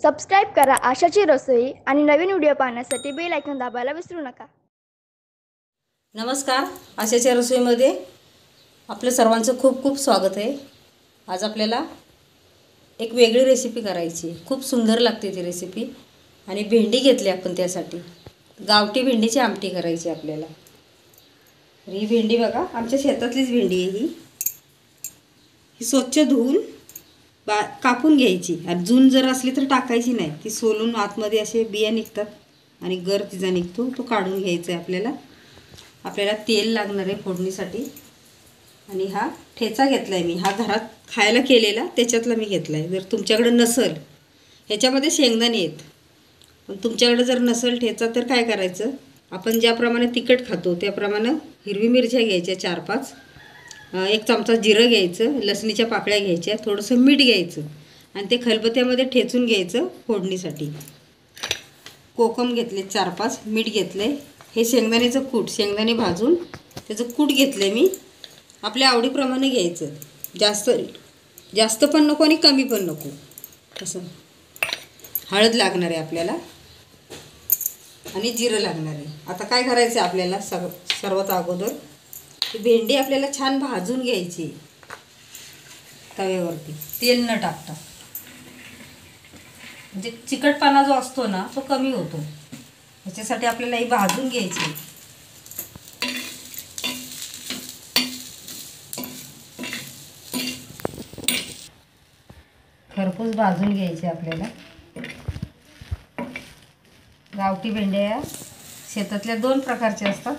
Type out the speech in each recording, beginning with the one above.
Subscribe करा आशाची रसोई आणि नवीन video पाहण्यासाठी बेल आयकॉन दाबायला विसरू नका। नमस्कार, आशाच्या रसोईमध्ये आपल्या सर्वांचं खूप खूप स्वागत आहे। आज आपल्याला एक वेगळी रेसिपी करायची, खूप सुंदर लागते ती रेसिपी। आणि भेंडी घेतली आपण, त्यासाठी गावठी भेंडीची आमटी करायची आपल्याला। ही भेंडी बघा, आमच्या शेतातलीच भेंडी आहे ही स्वच्छ धुवून कापून घ्यायची। आणि जून जर असली तर टाकायची नाही, ती सोलून आतमध्ये असे बिया निघतात आणि गर तिचा निघतो, तो काढून घ्यायचा आहे आपल्याला। आपल्याला तेल लागणार आहे फोडणीसाठी। आणि हा ठेचा घेतलाय मी, हा घरात खायला केलेला त्याच्यातला मी घेतलाय। जर तुमच्याकडे नसेल, ह्याच्यामध्ये शेंगदाणे आहेत, पण तुमच्याकडे जर नसेल ठेचा तर काय करायचं, आपण ज्याप्रमाणे तिखट खातो त्याप्रमाणे हिरवी मिरच्या घ्यायच्या 4-5, एक चमचा जिरं घ्यायचं, लसणीच्या पाकळ्या घ्यायच्या, थोडंसं मीठ घ्यायचं आणि ते खलबत्त्यामध्ये ठेचून घ्यायचं फोडणीसाठी। कोकम घेतले 4-5, मीठ घेतले, हे शेंगदाण्याचं कूट, शेंगदाणे भाजून त्याचं कूट घेतले मी। आपल्या आवडीप्रमाणे घ्यायचं, जास्त पण नको आणि कमी पण नको असं। हळद लागणार आहे आपल्याला आणि जिरं लागणार आहे। आता काय करायचं आहे आपल्याला, सर्वात अगोदर ही भेंडी आपल्याला छान भाजून घ्यायची तव्यावरती, तेल न टाकता। म्हणजे चिकटपणा जो असतो ना तो कमी होतो, याच्यासाठी आपल्याला ही भाजून घ्यायची। खरपूस भाजून घ्यायची आपल्याला। गावठी भेंड्या शेतातल्या 2 प्रकारच्या असतात।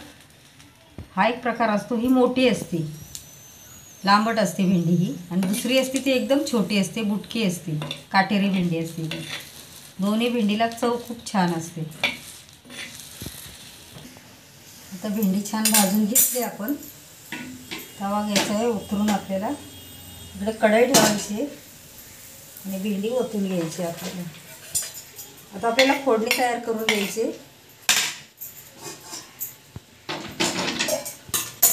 हा एक प्रकार असतो, ही मोठी असते, लांबट असते भेंडी ही, आणि दुसरी असते ती एकदम छोटी असते, बुटकी असते, काटेरी भेंडी असते ती। दोन्ही भेंडीला चव खूप छान असते। आता भेंडी छान भाजून घेतली आपण, तवा घ्यायचा आहे उतरून आपल्याला, इकडे कढई ठेवायची आणि भेंडी ओतून घ्यायची आपल्याला। आता आपल्याला फोडणी तयार करून घ्यायची।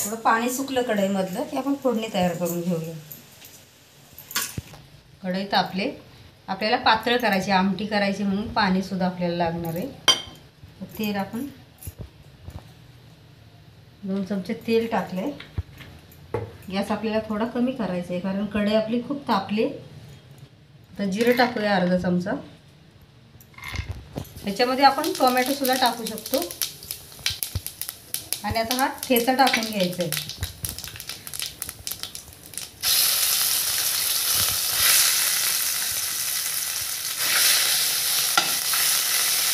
थोडं पाणी सुकलं कढईमधलं की आपण फोडणी तयार करून घेऊया। कढई तापले, आपल्याला पातळ करायची, आमटी करायची म्हणून पाणी सुद्धा आपल्याला लागणार आहे। तेल आपण 2 चमचे तेल टाकले। गॅस आपल्याला थोडा कमी करायचा आहे, कारण कढई आपली खूप तापली। तर जिरं टाकूया अर्धा चमचा, ह्याच्यामध्ये आपण टोमॅटो सुद्धा टाकू शकतो। आणि आता हा ठेचा टाकून घ्यायचा आहे।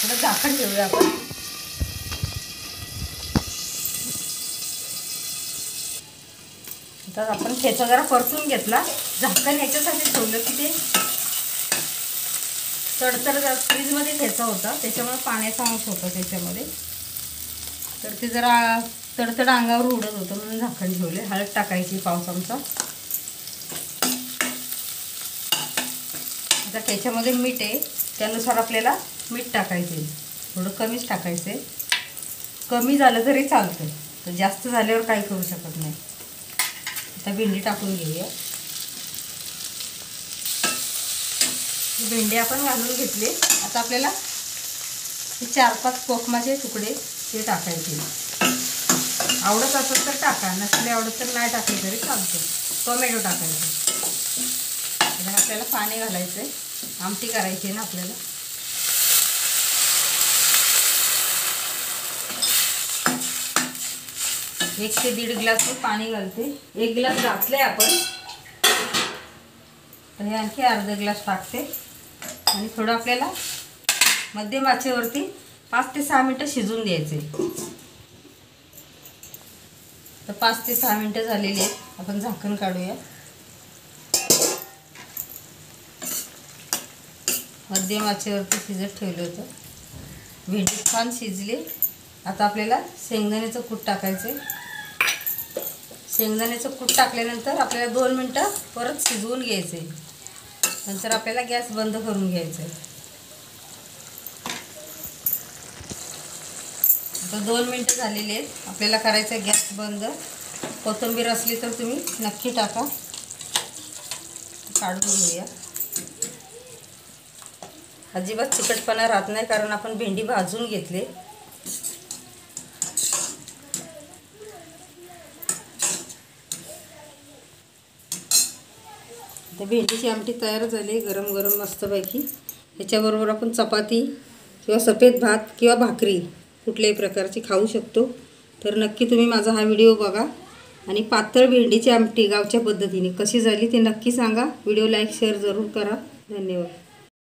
थोडं झाकण ठेवूया आपण। आता आपण ठेचा जरा परतून घेतला, झाकण ह्याच्यासाठी ठेवलं की ते तडतड, फ्रीजमध्ये ठेचा होता त्याच्यामुळे पाण्याचा अंश होता त्याच्यामध्ये, तर ते जरा तडतड अंगावर उडत होतं म्हणून झाकण ठेवले। हळद टाकायची 1 चमचा। आता त्याच्यामध्ये मीठ आहे, त्यानुसार आपल्याला मीठ टाकायचे, थोडं कमीच टाकायचे। कमी झालं तरी चालतं, तर जास्त झाल्यावर काही करू शकत नाही। आता भेंडी टाकून घेऊया। भेंडी आपण घालून घेतली। आता आपल्याला 4-5 कोकमाचे तुकडे ते टाकायचे। आवडत असेल तर टाका, नसले आवडत तर नाही टाकले तरी चालतं। टोमॅटो टाकायचे। आता आपल्याला पाणी घालायचं आहे, आमटी करायची ना आपल्याला। एक ते 1.5 ग्लास पाणी घालते। 1 ग्लास घातले आपण, तर हे आणखी अर्धा ग्लास टाकते। आणि थोडं आपल्याला मध्यम आचेवरती 5 ते 6 मिनिटं शिजून द्यायचे। तर 5 ते 6 मिनिटं झालेली आहेत, आपण झाकण काढूया। मध्यम आचेवरती शिजत ठेवलं होतं, भेंडी छान शिजली। आता आपल्याला शेंगदाण्याचं कूट टाकायचं। शेंगदाण्याचं कूट टाकल्यानंतर आपल्याला 2 मिनिटं परत शिजवून घ्यायचे, नंतर आपल्याला गॅस बंद करून घ्यायचा आहे। आता 2 मिनिटं झालेली आहेत, आपल्याला करायचं गॅस बंद। कोथिंबीर असली तर तुम्ही नक्की टाका। काढून घेऊया। अजिबात तिखटपणा राहत नाही, कारण आपण भेंडी भाजून घेतले. तर भेंडीची आमटी तयार झाली, गरम गरम मस्तपैकी. याच्याबरोबर आपण चपाती किंवा सफेद भात किंवा भाकरी कुठल्याही प्रकारची खाऊ शकतो. तर नक्की तुम्ही माझा हा व्हिडिओ बघा आणि पातळ भेंडीची आमटी गावच्या पद्धतीने कशी झाली ते नक्की सांगा. व्हिडिओ लाईक शेअर जरूर करा. धन्यवाद.